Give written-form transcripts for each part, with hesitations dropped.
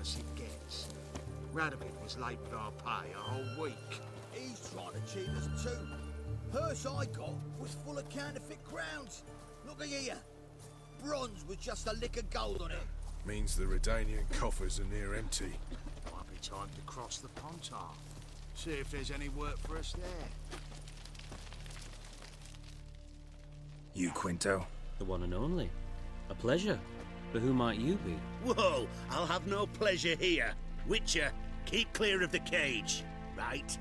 worse it gets. Radovid was late with our pay a whole week. He's trying to cheat us too. Purse I got was full of counterfeit crowns. Look at here. Bronze with just a lick of gold on it. Means the Redanian coffers are near empty. Might be time to cross the Pontar. See if there's any work for us there. You, Quinto? The one and only. A pleasure. But who might you be? Whoa, I'll have no pleasure here. Witcher, keep clear of the cage, right?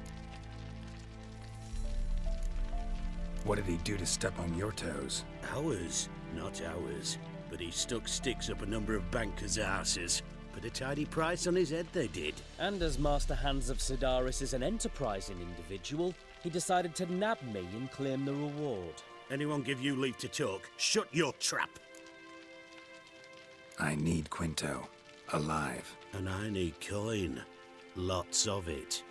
What did he do to step on your toes? Ours, not ours. But he stuck sticks up a number of bankers' arses. Put a tidy price on his head, they did. And as Master Hands of Sidaris is an enterprising individual, he decided to nab me and claim the reward. Anyone give you leave to talk? Shut your trap. I need Quinto. Alive. And I need coin. Lots of it.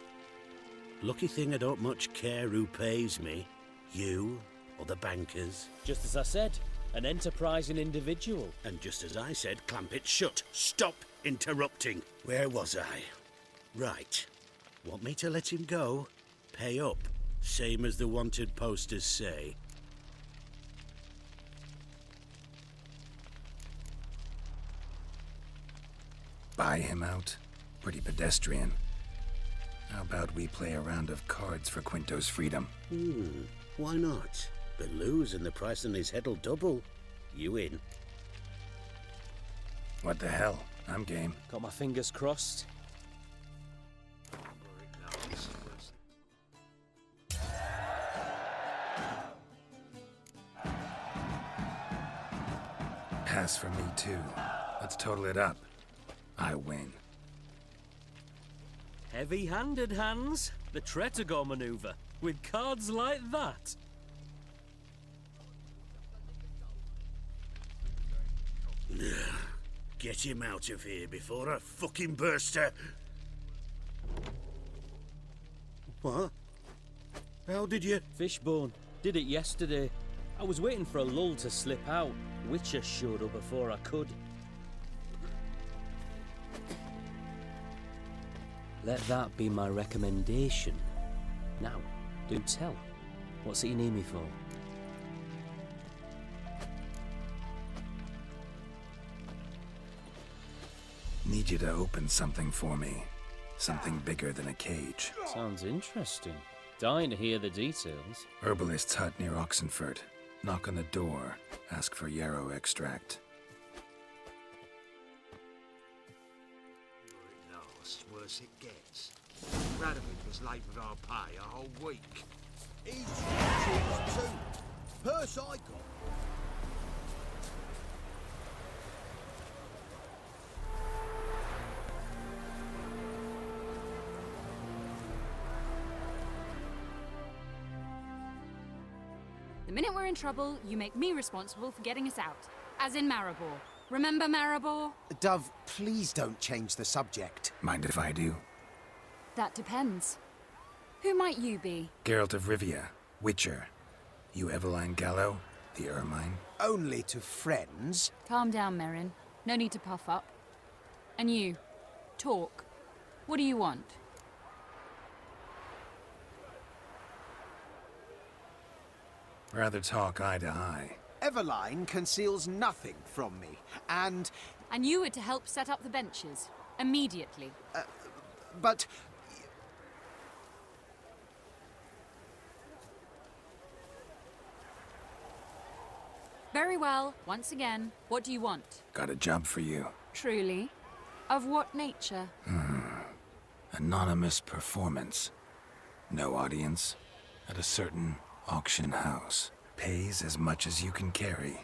Lucky thing I don't much care who pays me. You or the bankers. Just as I said, an enterprising individual. And just as I said, clamp it shut. Stop interrupting. Where was I? Right. Want me to let him go? Pay up. Same as the wanted posters say. Buy him out? Pretty pedestrian. How about we play a round of cards for Quinto's freedom? Why not? But lose and the price on his head'll double. You in? What the hell? I'm game. Got my fingers crossed. Pass for me too. Let's total it up. I win. Heavy-handed, Hans. The Tretogor maneuver. With cards like that. Get him out of here before I fucking burst her. What? How did you? Fishbone. Did it yesterday. I was waiting for a lull to slip out. Witcher showed up before I could. Let that be my recommendation. Now, do tell. What's it you need me for? Need you to open something for me. Something bigger than a cage. Sounds interesting. Dying to hear the details. Herbalist's hut near Oxenford. Knock on the door. Ask for yarrow extract. Worse it gets. Radovid was late with our pay a whole week. He's trying to cheat us too. Purse I got. The minute we're in trouble, you make me responsible for getting us out. As in Maribor. Remember Maribor? Dove, please don't change the subject. Mind if I do? That depends. Who might you be? Geralt of Rivia, Witcher. You Eveline Gallo, the Ermine? Only to friends. Calm down, Merrin. No need to puff up. And you, talk. What do you want? Rather talk eye to eye. Eveline conceals nothing from me, and... And you were to help set up the benches. Immediately. But... Very well. Once again, what do you want? Got a job for you. Truly? Of what nature? Anonymous performance. No audience. At a certain auction house. Pays as much as you can carry.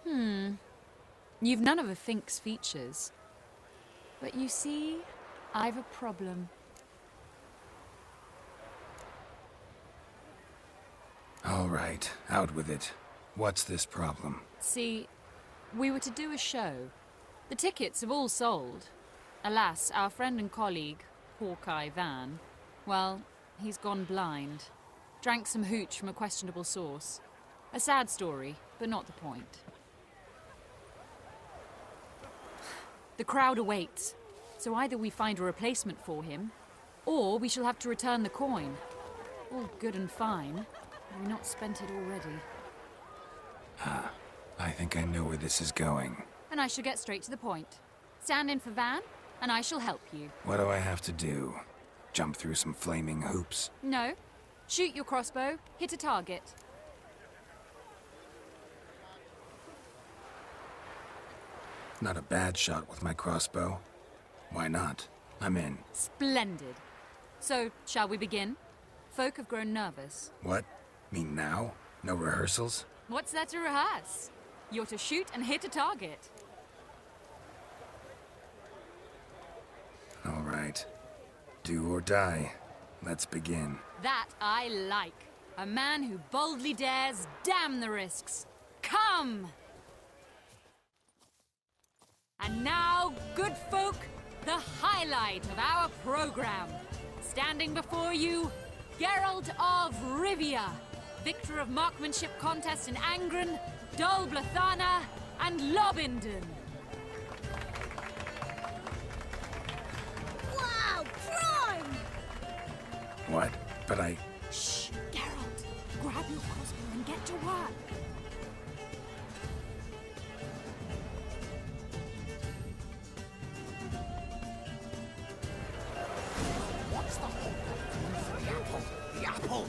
You've none of a Fink's features. But you see, I've a problem. All right, out with it. What's this problem? See, we were to do a show. The tickets have all sold. Alas, our friend and colleague, Hawkeye Van, well, he's gone blind. Drank some hooch from a questionable source. A sad story, but not the point. The crowd awaits. So either we find a replacement for him, or we shall have to return the coin. All good and fine. Have we not spent it already? I think I know where this is going. And I shall get straight to the point. Stand in for Van, and I shall help you. What do I have to do? Jump through some flaming hoops? No. Shoot your crossbow, hit a target. Not a bad shot with my crossbow. Why not? I'm in. Splendid. So, shall we begin? Folk have grown nervous. What? Mean now? No rehearsals? What's there to rehearse? You're to shoot and hit a target. All right. Do or die. Let's begin. That I like. A man who boldly dares, damn the risks. Come! And now, good folk, the highlight of our program. Standing before you, Geralt of Rivia, victor of marksmanship contests in Angren, Dol Blathana, and Lobindon. Wow, prime! What? But I... Shh, Geralt. Grab your crossbow and get to work. What's the whole thing? The apple! The apple!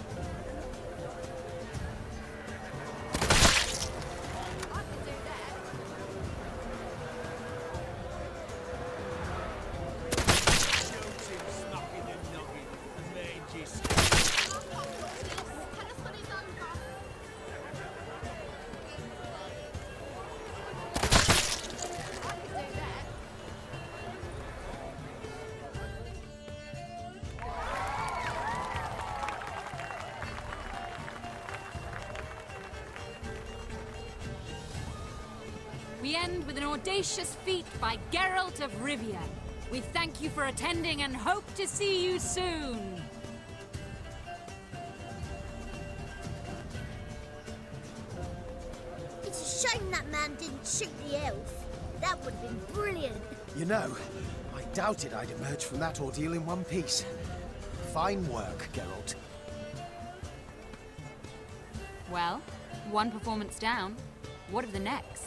We end with an audacious feat by Geralt of Rivia. We thank you for attending and hope to see you soon. It's a shame that man didn't shoot the elf. That would have been brilliant. You know, I doubted I'd emerge from that ordeal in one piece. Fine work, Geralt. Well, one performance down. What of the next?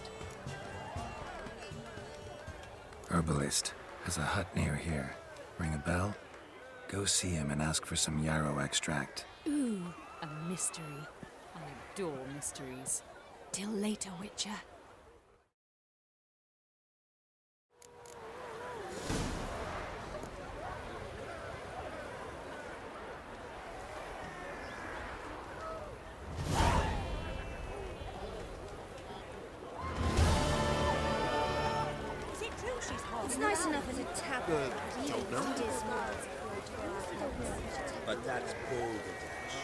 Herbalist has a hut near here. Ring a bell? Go see him and ask for some yarrow extract. Ooh, a mystery. I adore mysteries. Till later, Witcher. It's nice enough as a tablet. But that's balderdash.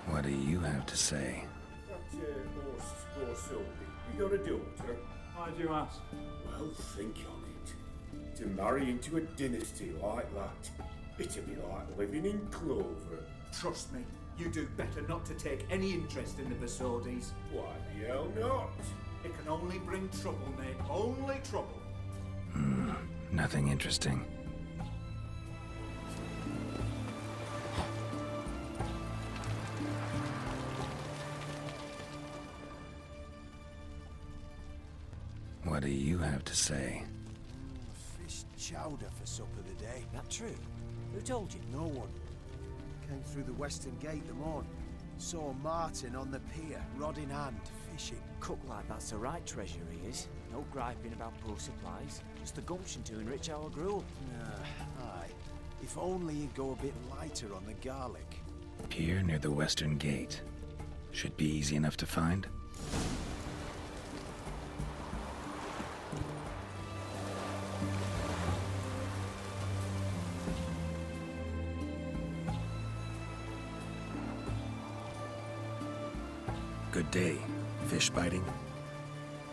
What do you have to say? You got a daughter? Why do you ask? Well, think on it. To marry into a dynasty like that, it'd be like living in clover. Trust me, you do better not to take any interest in the Basordis. Why the hell not? It can only bring trouble, mate. Only trouble. Nothing interesting. What do you have to say? Fish chowder for supper today. That true? Who told you? No one. Came through the western gate the morn. Saw Martin on the pier, rod in hand, fishing. Cook like that's the right treasure he is. No griping about poor supplies. Just the gumption to enrich our gruel. Aye. If only you'd go a bit lighter on the garlic. Pier near the western gate. Should be easy enough to find. Good day. Fish biting?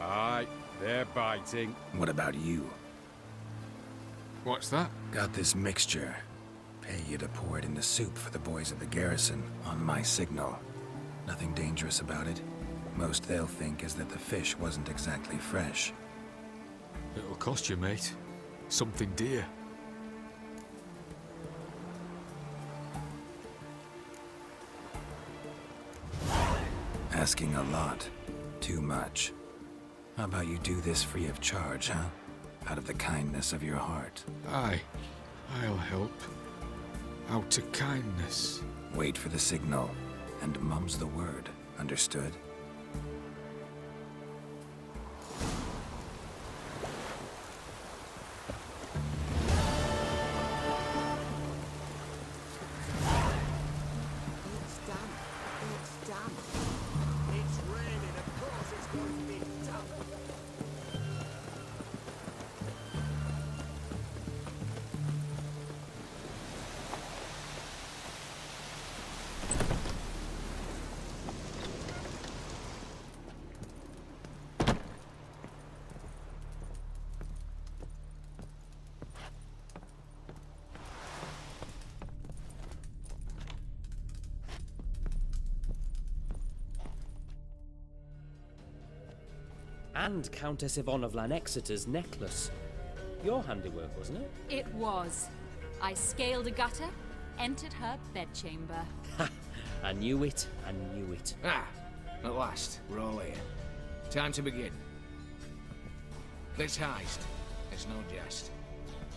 Aye, they're biting. What about you? What's that? Got this mixture. Pay you to pour it into soup for the boys of the garrison on my signal. Nothing dangerous about it. Most they'll think is that the fish wasn't exactly fresh. It'll cost you, mate. Something dear. Asking a lot. Too much. How about you do this free of charge, huh? Out of the kindness of your heart. Aye, I'll help. Out of kindness. Wait for the signal, and mum's the word. Understood? And Countess Yvonne of Lanexeter's necklace. Your handiwork, wasn't it? It was. I scaled a gutter, entered her bedchamber. Ha! I knew it. I knew it. Ah, at last, we're all here. Time to begin. This heist is no jest.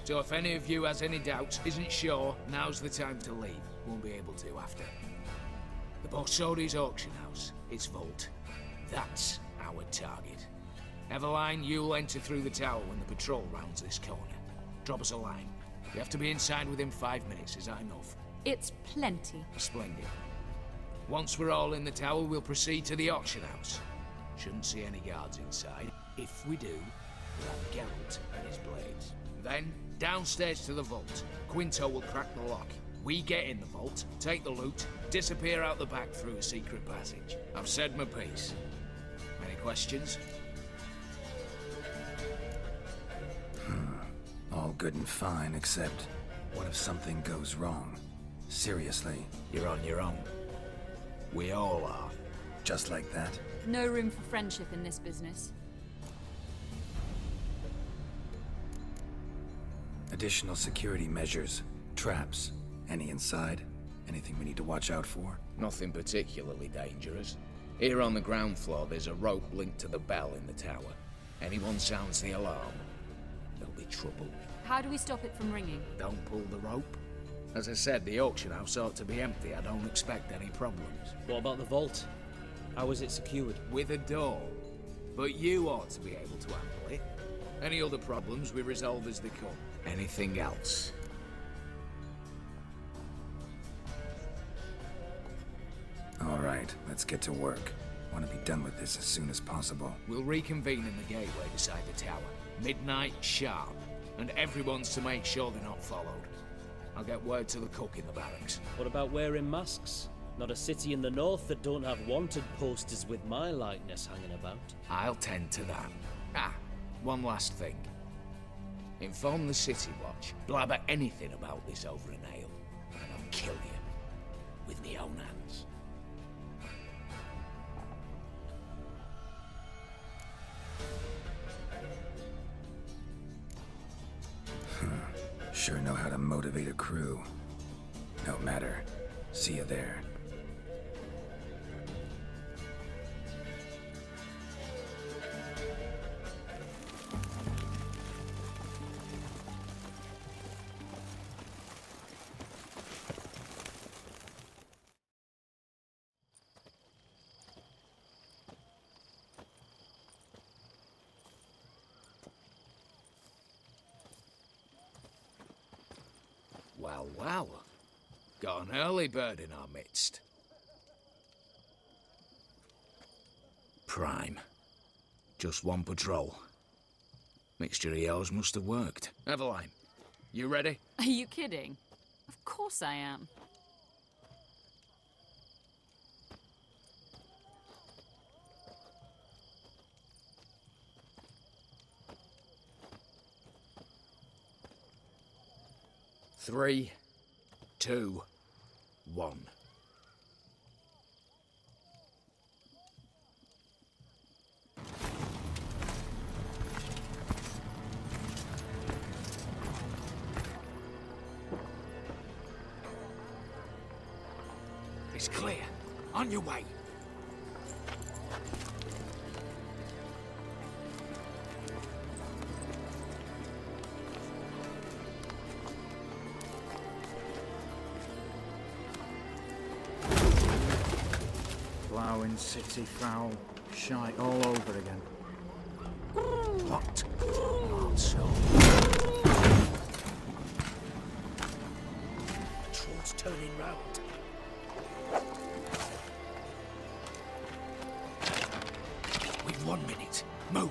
So if any of you has any doubts, isn't sure, now's the time to leave. Won't be able to after. The Borsodi's auction house, its vault. That's our target. Eveline, you'll enter through the tower when the patrol rounds this corner. Drop us a line. We have to be inside within 5 minutes, is that enough? It's plenty. Splendid. Once we're all in the tower, we'll proceed to the auction house. Shouldn't see any guards inside. If we do, we'll have Geralt and his blades. Then, downstairs to the vault. Quinto will crack the lock. We get in the vault, take the loot, disappear out the back through a secret passage. I've said my piece. Any questions? All good and fine, except what if something goes wrong? Seriously. You're on your own. We all are. Just like that? No room for friendship in this business. Additional security measures. Traps. Any inside? Anything we need to watch out for? Nothing particularly dangerous. Here on the ground floor, there's a rope linked to the bell in the tower. Anyone sounds the alarm, there'll be trouble. How do we stop it from ringing? Don't pull the rope. As I said, the auction house ought to be empty. I don't expect any problems. What about the vault? How is it secured? With a door. But you ought to be able to handle it. Any other problems we resolve as they come. Anything else? All right, let's get to work. Want to be done with this as soon as possible. We'll reconvene in the gateway beside the tower. Midnight sharp. And everyone's to make sure they're not followed. I'll get word to the cook in the barracks. What about wearing masks? Not a city in the north that don't have wanted posters with my likeness hanging about. I'll tend to that. Ah, one last thing. Inform the City Watch. Blabber anything about this over an ale, and I'll kill you. With me own hands. Sure know how to motivate a crew. No matter. See you there. Well, well. Got an early bird in our midst. Prime. Just one patrol. Mixture of yours must have worked. Eveline, you ready? Are you kidding? Of course I am. Three, 2, 1. It's clear. On your way. Ploughing, city foul, shite all over again. What? Also. Troll's turning round. We've 1 minute. Move.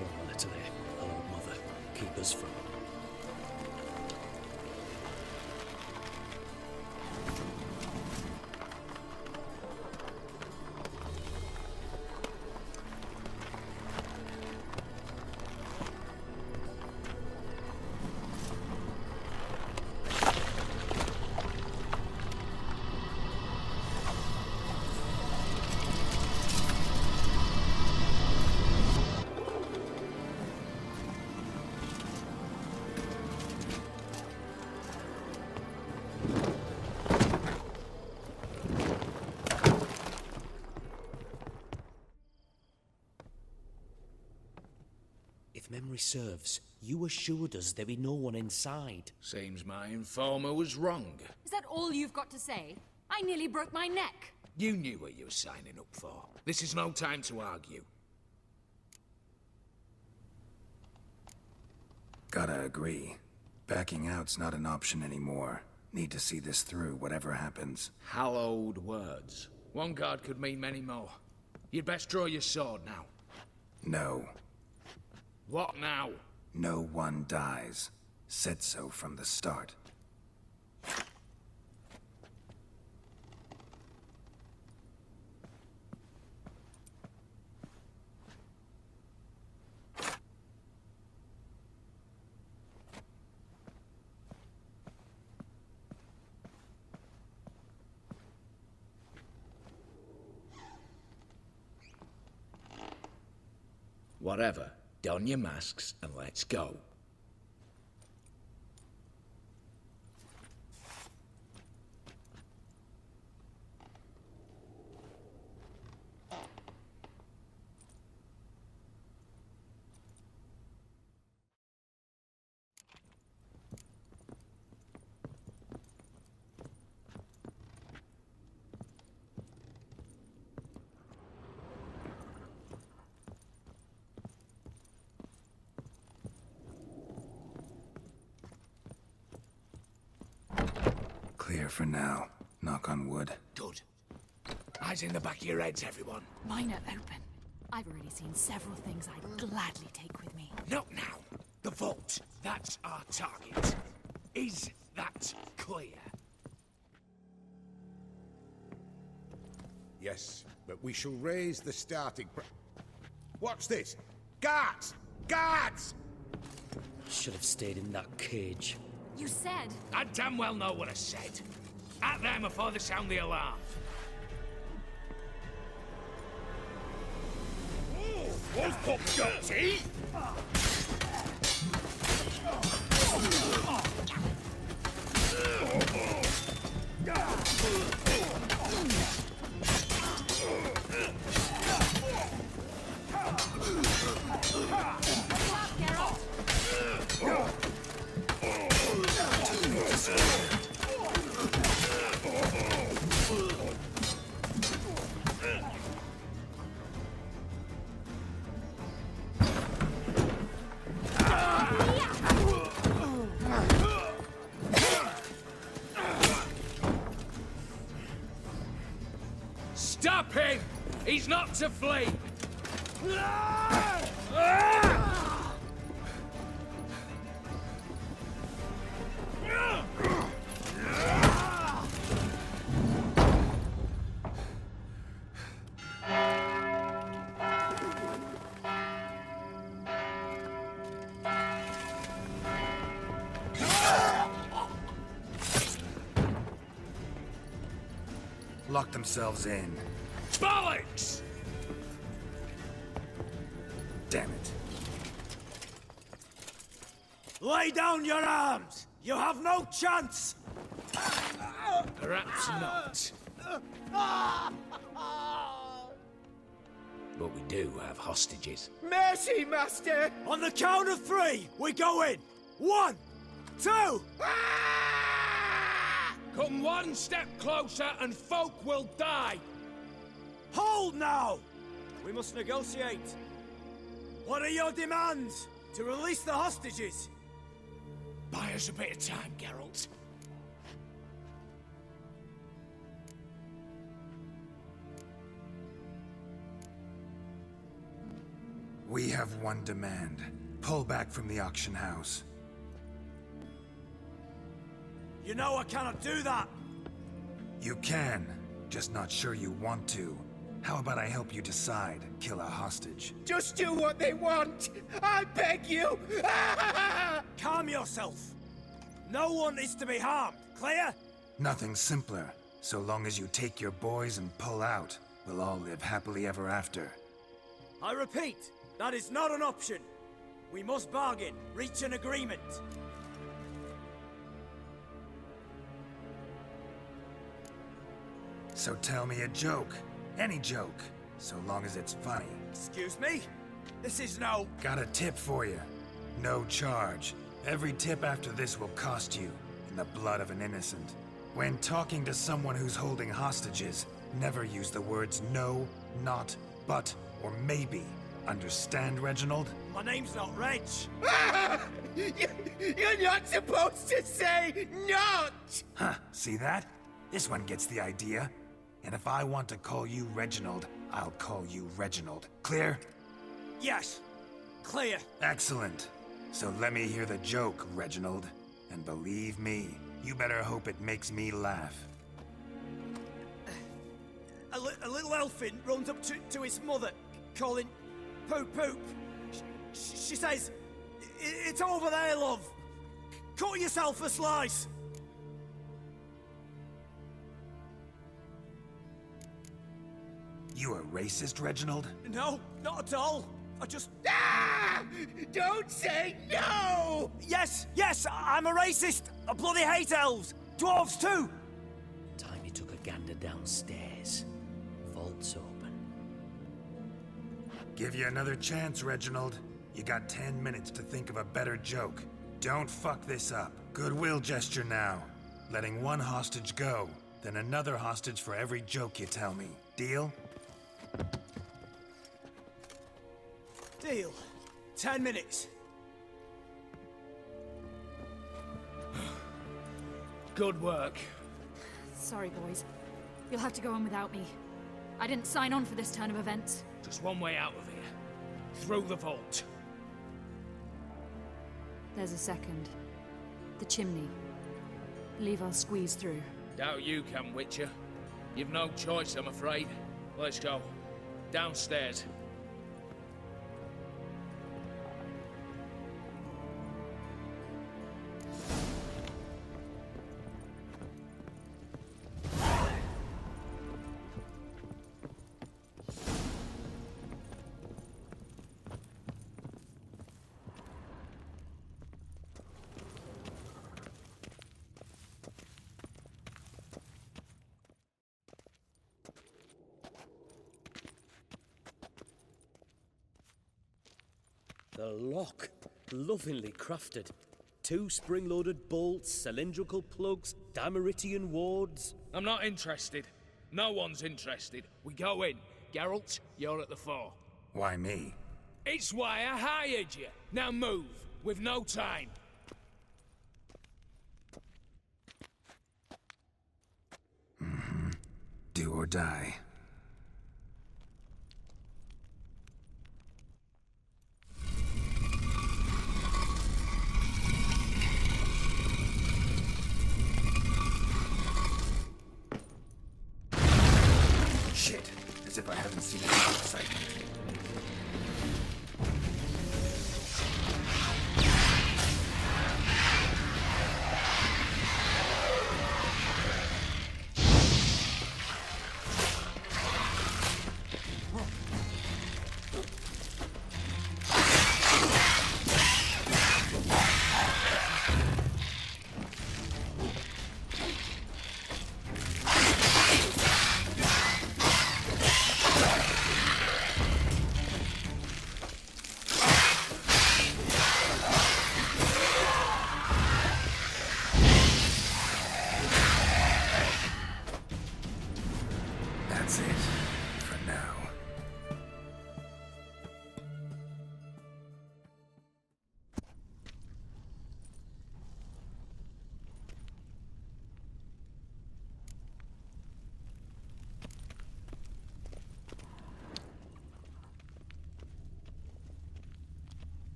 One letter there. Hello, Mother. Keep us from. If memory serves, you assured us there be no one inside. Seems my informer was wrong. Is that all you've got to say? I nearly broke my neck. You knew what you were signing up for. This is no time to argue. Gotta agree. Backing out's not an option anymore. Need to see this through, whatever happens. Hallowed words. One guard could mean many more. You'd best draw your sword now. No. What now? No one dies. Said so from the start. Whatever. Don your masks and let's go. Clear for now. Knock on wood. Good. Eyes in the back of your heads, everyone. Mine are open. I've already seen several things I'd gladly take with me. Not now. The vault. That's our target. Is that clear? Yes, but we shall raise the starting What's this? Guards! Guards! Should have stayed in that cage. You said... I damn well know what I said. At them before they sound the alarm. What's popped up, see? Stop him! He's not to flee! Lock themselves in. Bollocks! Damn it. Lay down your arms! You have no chance! Perhaps not. But we do have hostages. Mercy, Master! On the count of 3, we go in! 1, 2... Come one step closer and folk will die! Hold now! We must negotiate. What are your demands? To release the hostages? Buy us a bit of time, Geralt. We have one demand. Pull back from the auction house. You know I cannot do that! You can, just not sure you want to. How about I help you decide? Kill a hostage. Just do what they want! I beg you! Calm yourself! No one is to be harmed, clear? Nothing simpler. So long as you take your boys and pull out, we'll all live happily ever after. I repeat, that is not an option. We must bargain, reach an agreement. So tell me a joke. Any joke. So long as it's funny. Excuse me? This is no... Got a tip for you. No charge. Every tip after this will cost you, in the blood of an innocent. When talking to someone who's holding hostages, never use the words no, not, but, or maybe. Understand, Reginald? My name's not Reg. You're not supposed to say not! Huh, see that? This one gets the idea. And if I want to call you Reginald, I'll call you Reginald. Clear? Yes. Clear. Excellent. So let me hear the joke, Reginald. And believe me, you better hope it makes me laugh. A little elfin runs up to his mother, calling Poop Poop. She says, "It's over there, love. Cut yourself a slice." You a racist, Reginald? No, not at all. I just... Ah! Don't say no! Yes, I'm a racist. I bloody hate elves. Dwarves too. Time he took a gander downstairs. Vault's open. Give you another chance, Reginald. You got 10 minutes to think of a better joke. Don't fuck this up. Goodwill gesture now. Letting one hostage go, then another hostage for every joke you tell me. Deal? Deal. 10 minutes. Good work. Sorry, boys. You'll have to go on without me. I didn't sign on for this turn of events. Just one way out of here. Through the vault. There's a second. The chimney. Believe I'll squeeze through. Doubt you can, Witcher. You've no choice, I'm afraid. Let's go. Downstairs. The lock. Lovingly crafted. 2 spring-loaded bolts, cylindrical plugs, Dameritian wards. I'm not interested. No one's interested. We go in. Geralt, you're at the fore. Why me? It's why I hired you. Now move. We've no time. Do or die. Shit! As if I haven't seen enough excitement.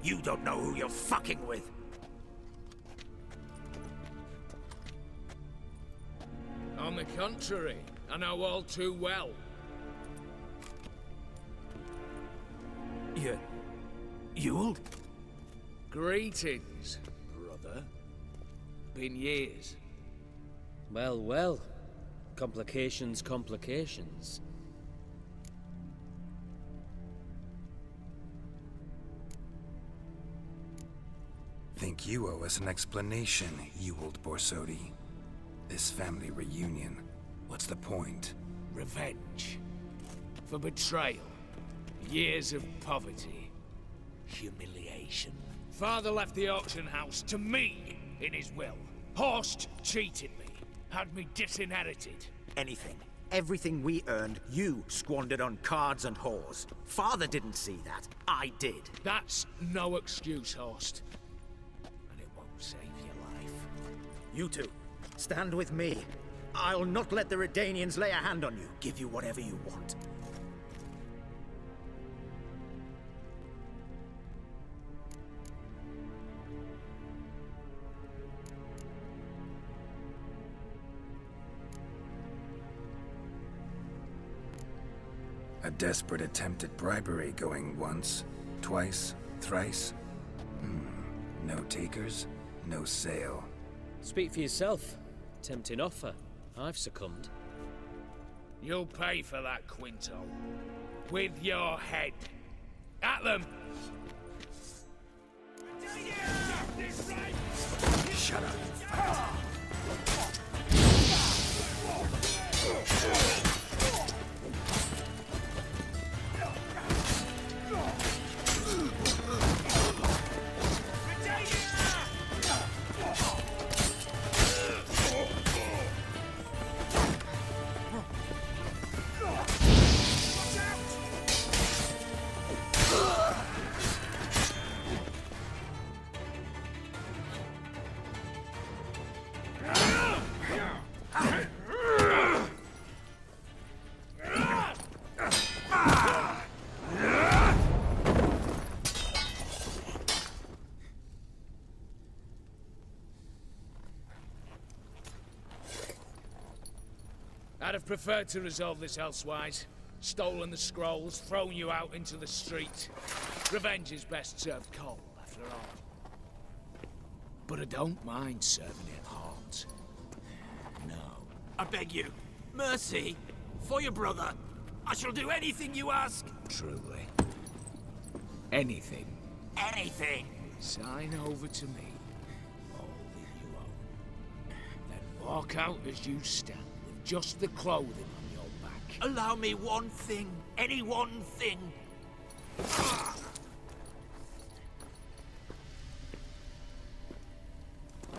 You don't know who you're fucking with. On the contrary, I know all too well. Ewald? Greetings, brother. Been years. Well, well. Complications, complications. Think you owe us an explanation, Ewald Borsodi. This family reunion, what's the point? Revenge. For betrayal. Years of poverty. Humiliation. Father left the auction house to me in his will. Horst cheated me. Had me disinherited. Anything. Everything we earned, you squandered on cards and whores. Father didn't see that. I did. That's no excuse, Horst. And it won't save your life. You two, stand with me. I'll not let the Redanians lay a hand on you. Give you whatever you want. A desperate attempt at bribery going once, twice, thrice. No takers, no sale. Speak for yourself. Tempting offer. I've succumbed. You'll pay for that, Quinto. With your head. At them! Shut up. I'd have preferred to resolve this elsewise. Stolen the scrolls, thrown you out into the street. Revenge is best served cold, after all. But I don't mind serving it hot. No. I beg you, mercy, for your brother. I shall do anything you ask. Truly. Anything. Anything. Sign over to me. All that you own. Then walk out as you stand, with just the clothing on your back. Allow me one thing. Any one thing.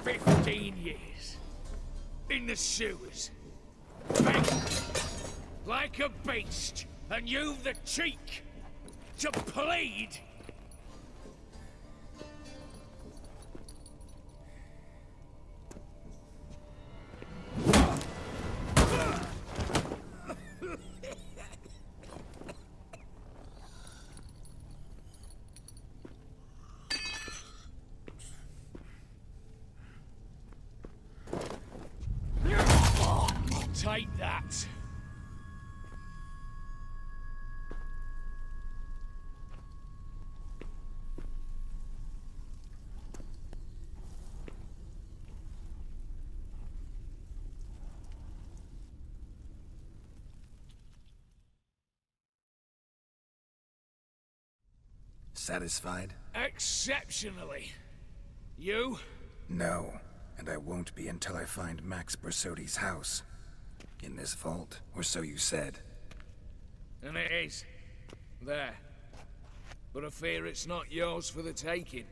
15 years. In the sewers. Begging. Like a beast. And you've the cheek to plead. Take that. Satisfied? Exceptionally. You? No, and I won't be until I find Max Borsodi's house. In this vault, or so you said. And it is. There. But I fear it's not yours for the taking.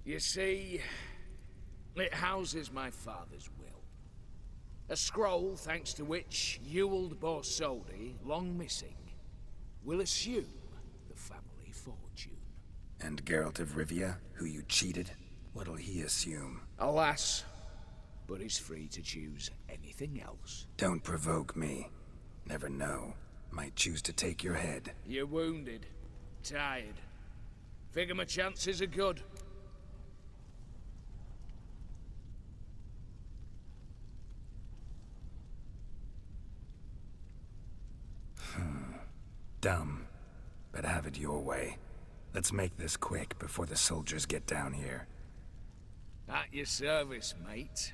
You see, it houses my father's will. A scroll thanks to which Ewald Borsodi, long missing, will assume the family fortune. And Geralt of Rivia, who you cheated, what'll he assume? Alas, but he's free to choose anything else. Don't provoke me. Never know. Might choose to take your head. You're wounded, tired. Figure my chances are good. Dumb, but have it your way. Let's make this quick before the soldiers get down here. At your service, mate.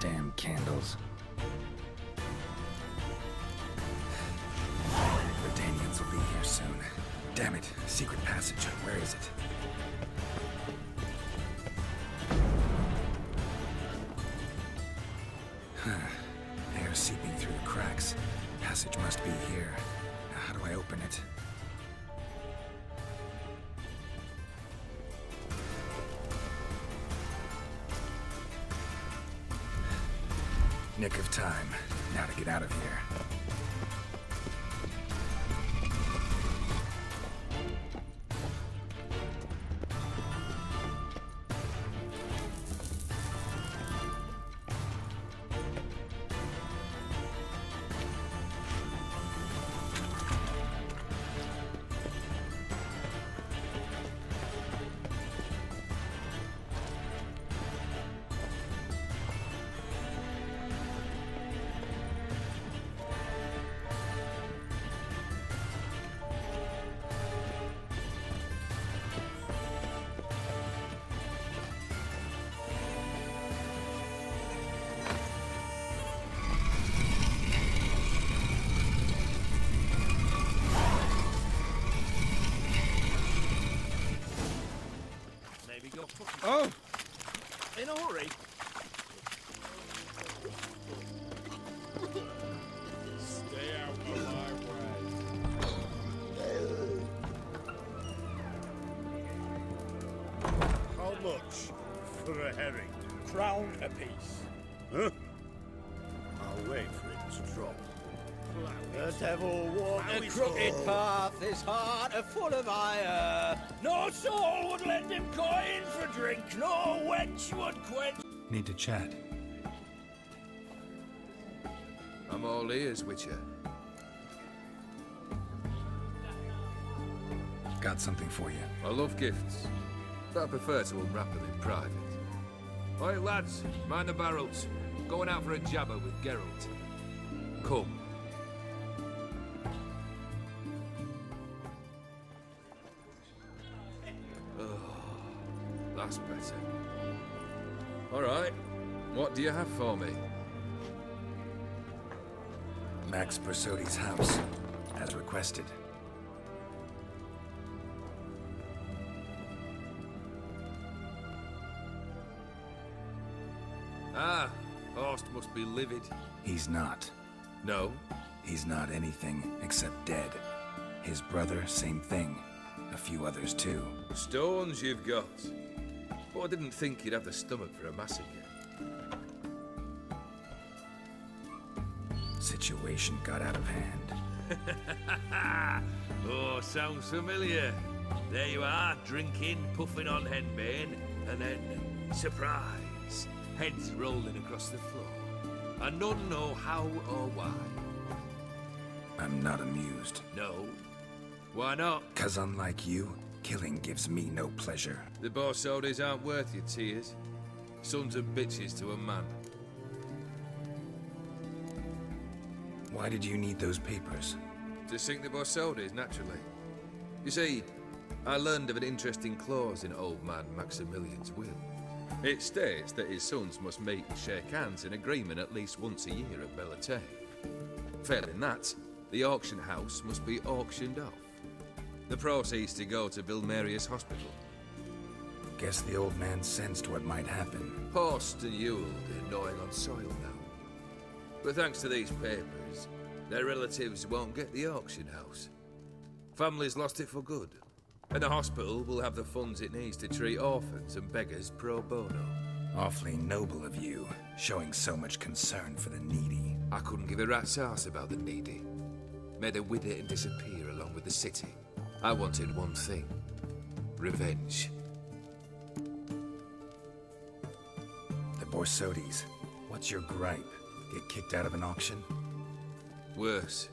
Damn candles. The Danians will be here soon. Damn it, secret passage. Where is it? Air seeping through the cracks. Passage must be here. Now, how do I open it? Nick of time. Now to get out of here. Oh! In a hurry? Stay out of my way. How much for a herring? Crown apiece. Huh? I'll wait for it to drop. The devil walked a crooked path, his heart a full of ire. No soul would lend him coin for drink, no wench would quench. Need to chat. I'm all ears, Witcher. Got something for you. I love gifts, but I prefer to unwrap them in private. Oi, lads, mind the barrels. Going out for a jabber with Geralt. Come. That's better. All right. What do you have for me? Max Bersodi's house, as requested. Ah, Horst must be livid. He's not. No? He's not anything except dead. His brother, same thing. A few others too. Stones you've got. But I didn't think you'd have the stomach for a massacre. Situation got out of hand. Oh, sounds familiar. There you are, drinking, puffing on henbane, and then, surprise, heads rolling across the floor. And none know how or why. I'm not amused. No? Why not? 'Cause unlike you, killing gives me no pleasure. The Borsodis aren't worth your tears. Sons and bitches to a man. Why did you need those papers? To sink the Borsodis, naturally. You see, I learned of an interesting clause in old man Maximilian's will. It states that his sons must meet and shake hands in agreement at least once a year at Bellatane. Failing that, the auction house must be auctioned off. The proceeds to go to Vilmerius Hospital. Guess the old man sensed what might happen. Horst and Yule are gnawing on soil now. But thanks to these papers, their relatives won't get the auction house. Families lost it for good, and the hospital will have the funds it needs to treat orphans and beggars pro bono. Awfully noble of you, showing so much concern for the needy. I couldn't give a rat's ass about the needy. Made them wither and disappear along with the city. I wanted one thing. Revenge. The Borsodis. What's your gripe? Get kicked out of an auction? Worse.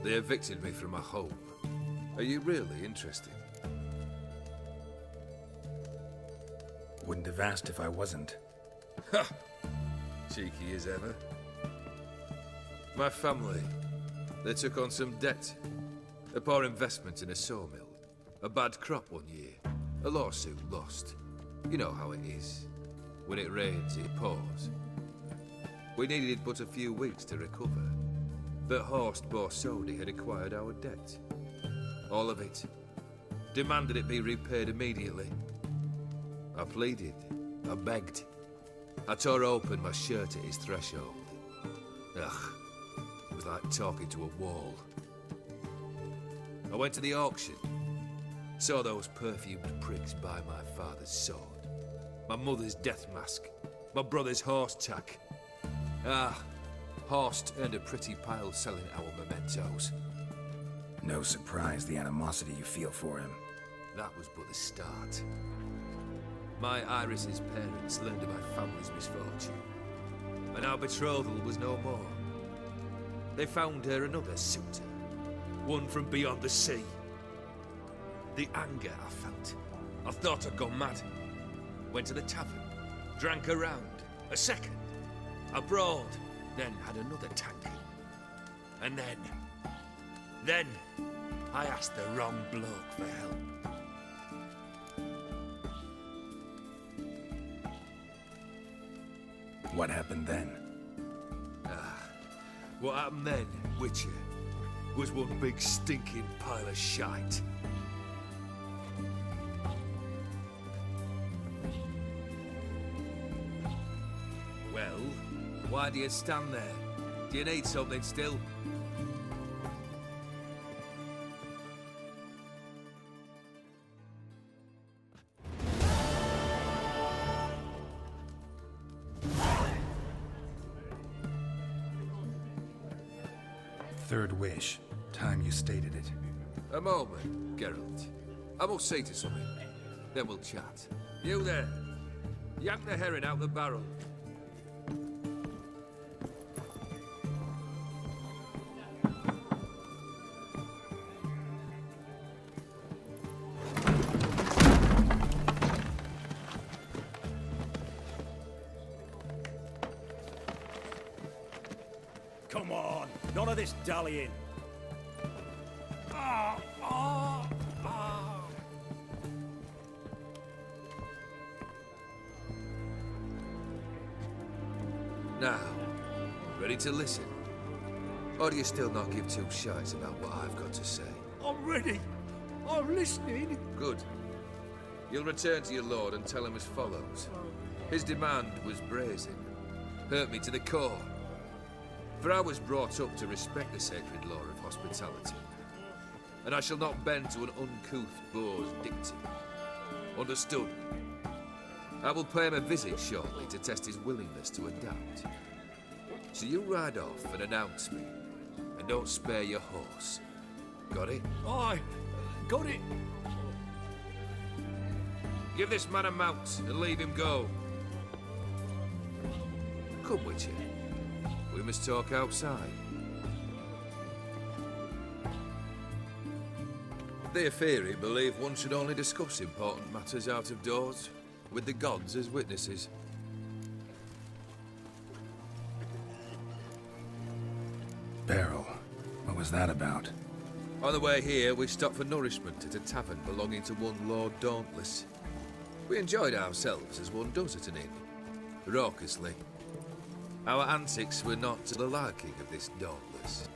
They evicted me from my home. Are you really interested? Wouldn't have asked if I wasn't. Ha! Cheeky as ever. My family, they took on some debt. A poor investment in a sawmill. A bad crop one year. A lawsuit lost. You know how it is. When it rains, it pours. We needed but a few weeks to recover. But Horst Borsodi had acquired our debt. All of it. Demanded it be repaid immediately. I pleaded. I begged. I tore open my shirt at his threshold. Ugh. It was like talking to a wall. I went to the auction. Saw those perfumed pricks buy my father's sword. My mother's death mask. My brother's horse tack. Ah, Horst earned a pretty pile selling our mementos. No surprise the animosity you feel for him. That was but the start. My Iris's parents learned of my family's misfortune, and our betrothal was no more. They found her another suitor, one from beyond the sea. The anger I felt, I thought I'd gone mad. Went to the tavern, drank a round, a second, abroad, then had another tank. And then, I asked the wrong bloke for help. What happened then? What happened then, Witcher, was one big stinking pile of shite. Well, why do you stand there? Do you need something still? Third wish. Time you stated it. A moment, Geralt. I must see to something. Then we'll chat. You there. Yank the herring out the barrel. Come on, none of this dallying. Now, ready to listen? Or do you still not give two shites about what I've got to say? I'm ready. I'm listening. Good. You'll return to your lord and tell him as follows. His demand was brazen. Hurt me to the core. For I was brought up to respect the sacred law of hospitality. And I shall not bend to an uncouth boor's dictum. Understood? I will pay him a visit shortly to test his willingness to adapt. So you ride off and announce me. And don't spare your horse. Got it? Aye, got it. Give this man a mount and leave him go. Come, Witcher. We must talk outside. The Aetheri believe one should only discuss important matters out of doors, with the gods as witnesses. Barrel. What was that about? On the way here, we stopped for nourishment at a tavern belonging to one Lord Dauntless. We enjoyed ourselves as one does at an inn, raucously. Our antics were not to the liking of this Dauntless.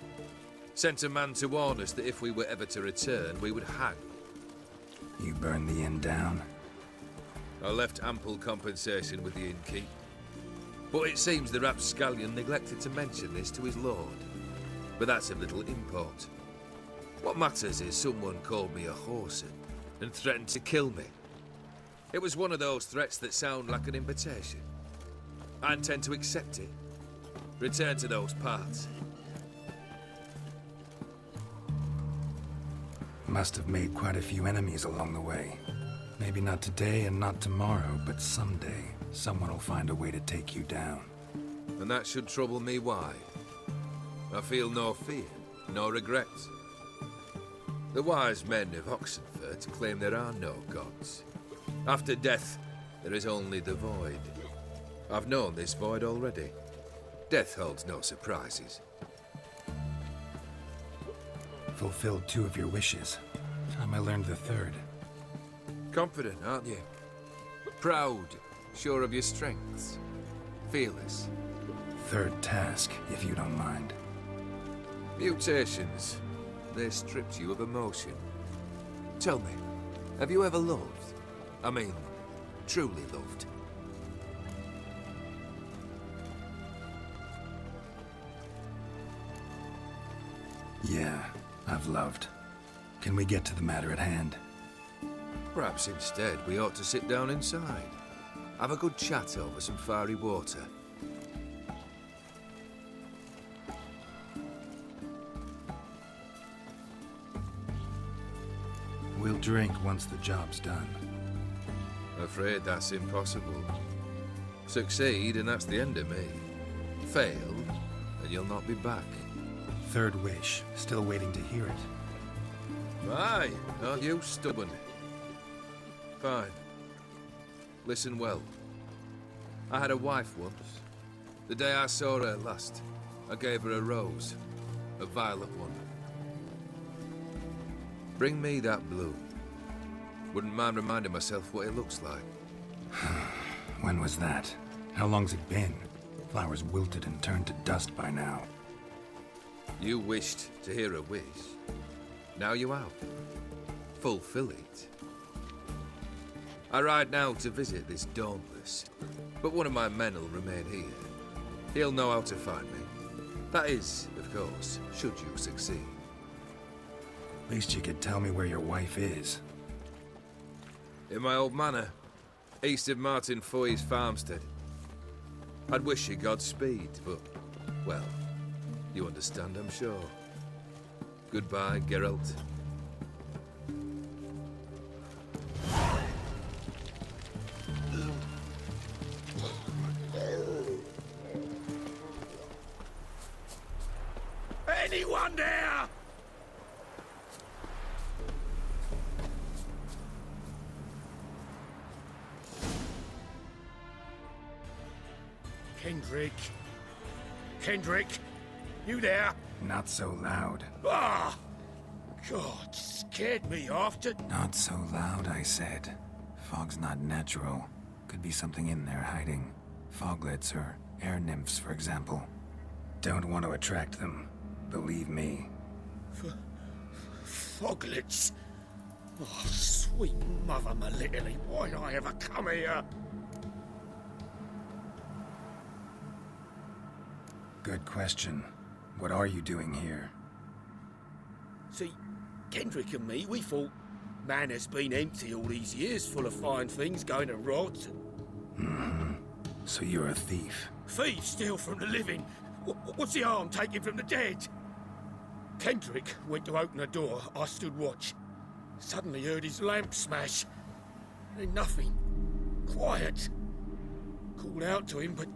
Sent a man to warn us that if we were ever to return, we would hang. You burned the inn down? I left ample compensation with the innkeep. But it seems the rapscallion neglected to mention this to his lord. But that's of little import. What matters is someone called me a whoreson and threatened to kill me. It was one of those threats that sound like an invitation. I intend to accept it. Return to those parts. Must have made quite a few enemies along the way. Maybe not today and not tomorrow, but someday, someone will find a way to take you down. And that should trouble me why? I feel no fear, no regret. The wise men of Oxenfurt claim there are no gods. After death, there is only the void. I've known this void already. Death holds no surprises. Fulfilled 2 of your wishes. Time I learned the 3rd. Confident, aren't you? Proud, sure of your strengths. Fearless. 3rd task, if you don't mind. Mutations. They stripped you of emotion. Tell me, have you ever loved? I mean, truly loved? Yeah, I've loved. Can we get to the matter at hand? Perhaps instead we ought to sit down inside. Have a good chat over some fiery water. We'll drink once the job's done. Afraid that's impossible. Succeed and that's the end of me. Fail and you'll not be back. 3rd wish. Still waiting to hear it. Aye, aren't you stubborn? Fine. Listen well. I had a wife once. The day I saw her last, I gave her a rose. A violet one. Bring me that bloom. Wouldn't mind reminding myself what it looks like. When was that? How long's it been? Flowers wilted and turned to dust by now. You wished to hear a wish. Now you have. Fulfill it. I ride now to visit this Dauntless, but one of my men will remain here. He'll know how to find me. That is, of course, should you succeed. At least you could tell me where your wife is. In my old manor, east of Martin Foy's farmstead. I'd wish you Godspeed, but, well, you understand, I'm sure. Goodbye, Geralt. Anyone there? Kendrick? Kendrick? You there? Not so loud. Ah! God, scared me off to... Not so loud, I said. Fog's not natural. Could be something in there hiding. Foglets or air nymphs, for example. Don't want to attract them. Believe me. Foglets? Oh, sweet mother Melitterly, why did I ever come here? Good question. What are you doing here? See, Kendrick and me, we thought Manor's been empty all these years, full of fine things going to rot. Mm-hmm. So you're a thief. Thieves steal from the living. What's the harm taking from the dead? Kendrick went to open the door. I stood watch. Suddenly heard his lamp smash. Then nothing. Quiet. Called out to him, but...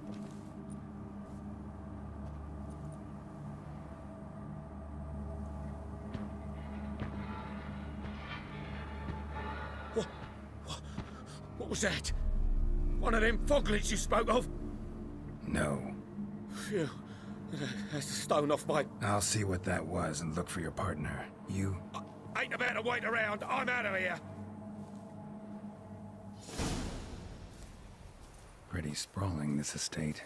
What was that? One of them foglets you spoke of? No. Phew. That's a stone off my... I'll see what that was and look for your partner. You? Ain't about to wait around. I'm out of here. Pretty sprawling, this estate.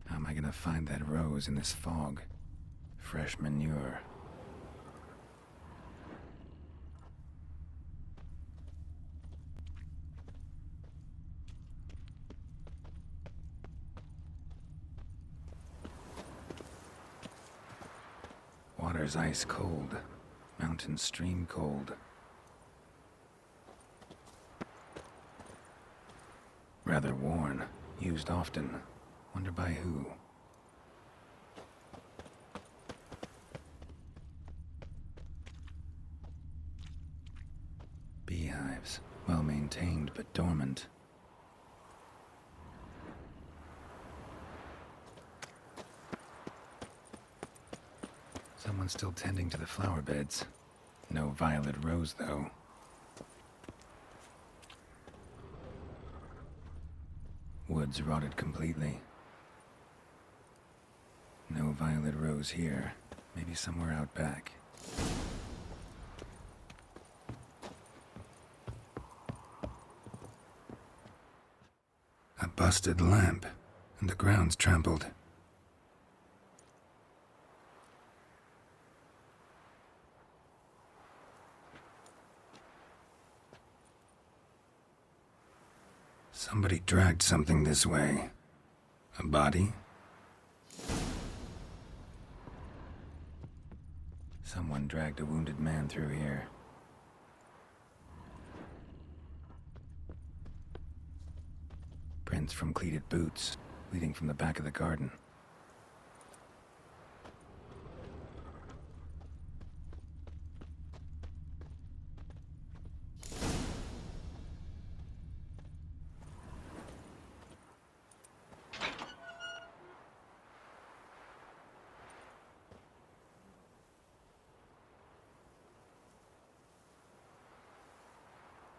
How am I gonna find that rose in this fog? Fresh manure. Water's ice cold. Mountain stream cold. Rather worn. Used often. Wonder by who? Beehives. Well maintained, but dormant. Someone's still tending to the flower beds. No violet rose, though. Woods rotted completely. No violet rose here. Maybe somewhere out back. A busted lamp, and the ground's trampled. Somebody dragged something this way. A body? Someone dragged a wounded man through here. Prints from cleated boots, leading from the back of the garden.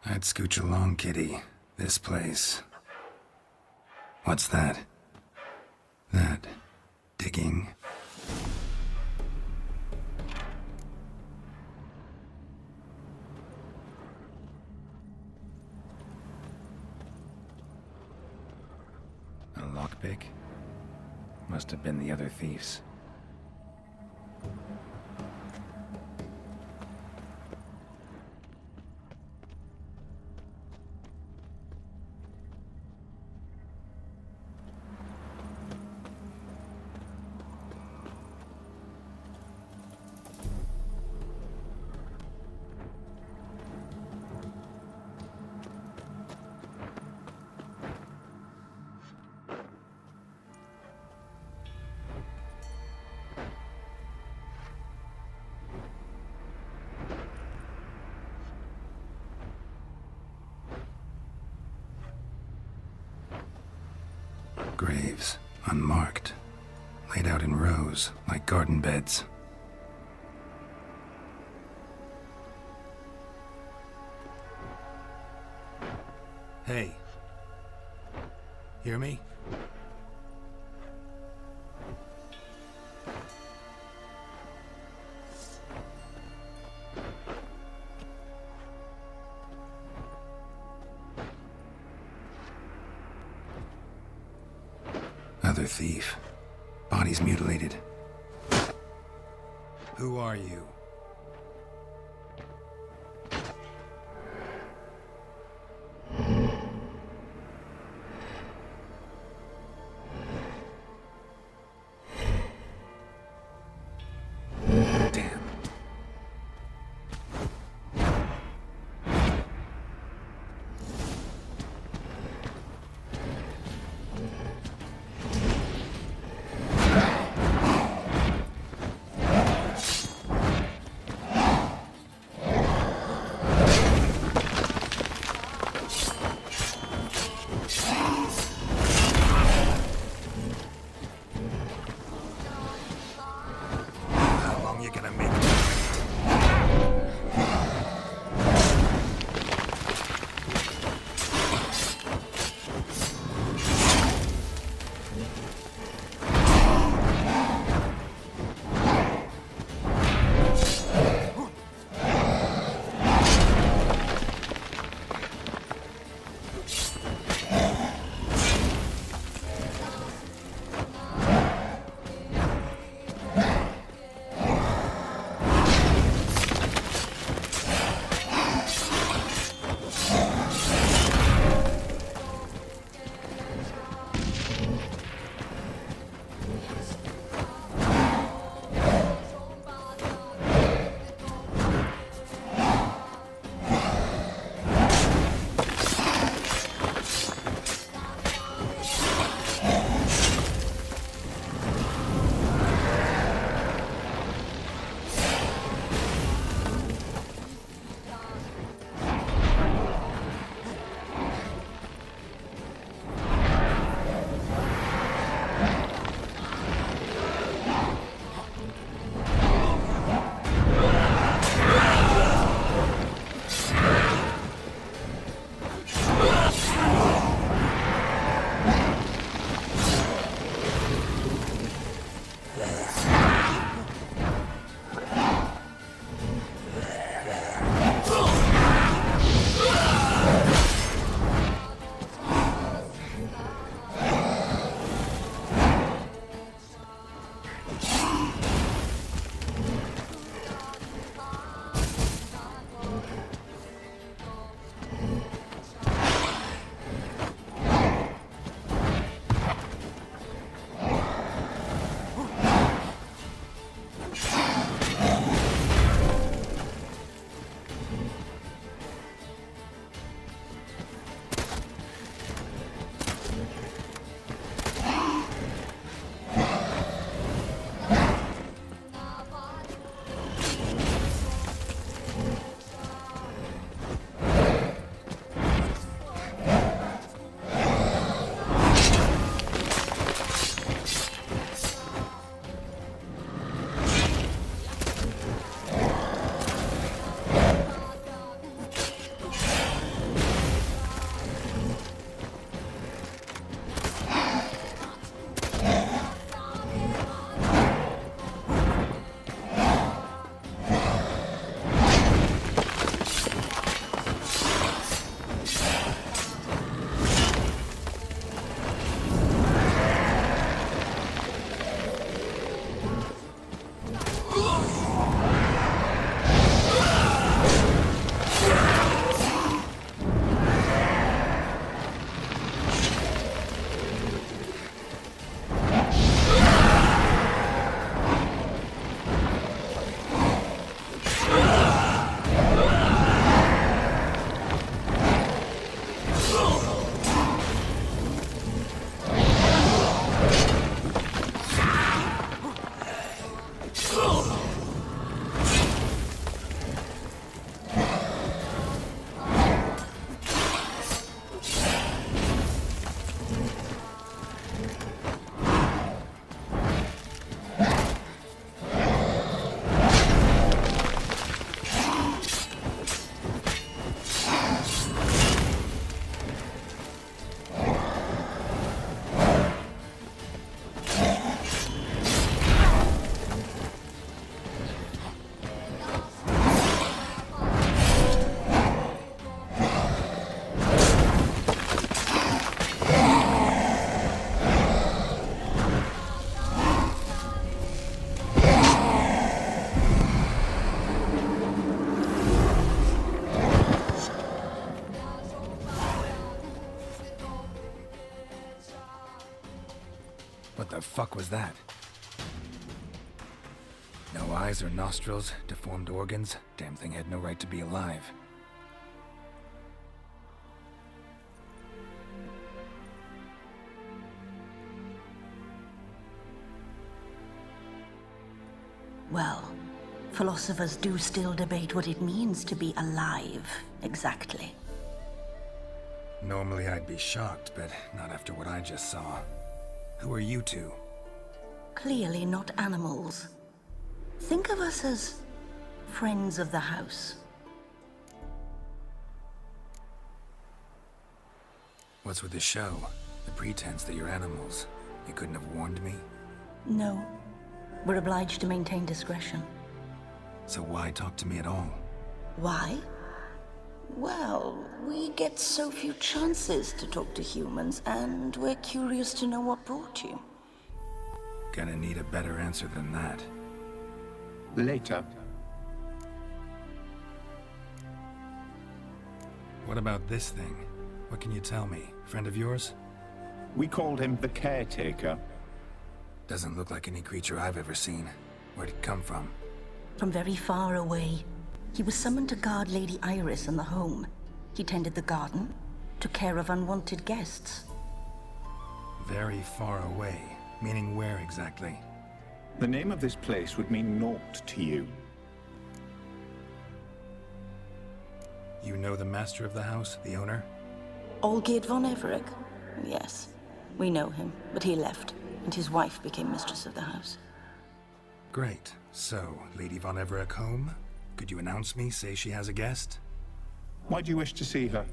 I'd scooch along, kitty. This place. What's that? That... digging? A lockpick? Must have been the other thieves. Graves, unmarked, laid out in rows, like garden beds. Hey. Hear me? Another thief. Bodies mutilated. Who are you? fuck was that? No eyes or nostrils, deformed organs. Damn thing had no right to be alive. Well, philosophers do still debate what it means to be alive, exactly. Normally I'd be shocked, but not after what I just saw. Who are you two? Clearly not animals. Think of us as friends of the house. What's with the show? The pretense that you're animals. You couldn't have warned me? No. We're obliged to maintain discretion. So why talk to me at all? Why? Well, we get so few chances to talk to humans, and we're curious to know what brought you. Gonna need a better answer than that. Later. What about this thing? What can you tell me? Friend of yours? We called him the Caretaker. Doesn't look like any creature I've ever seen. Where'd it come from? From very far away. He was summoned to guard Lady Iris in the home. He tended the garden, took care of unwanted guests. Very far away. Meaning where exactly? The name of this place would mean naught to you. You know the master of the house, the owner? Olgierd von Everec? Yes. We know him, but he left, and his wife became mistress of the house. Great. So, Lady von Everec home? Could you announce me, say she has a guest? Why do you wish to see her?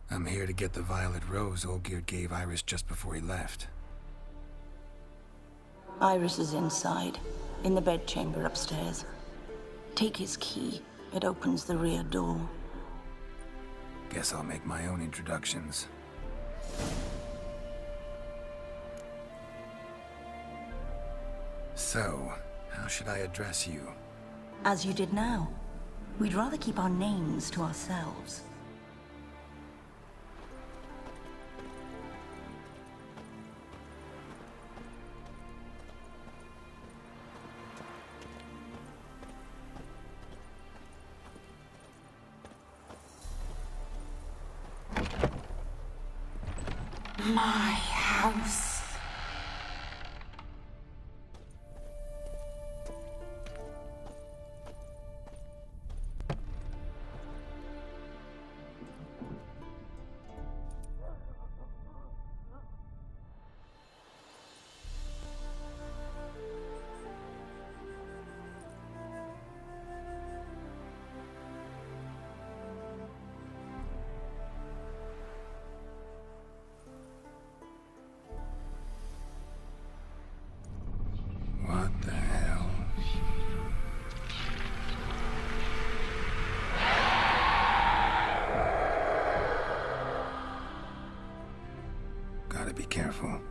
I'm here to get the violet rose Olgierd gave Iris just before he left. Iris is inside, in the bedchamber upstairs. Take his key. It opens the rear door. Guess I'll make my own introductions. So, how should I address you? As you did now. We'd rather keep our names to ourselves. My house. What the hell? Gotta be careful.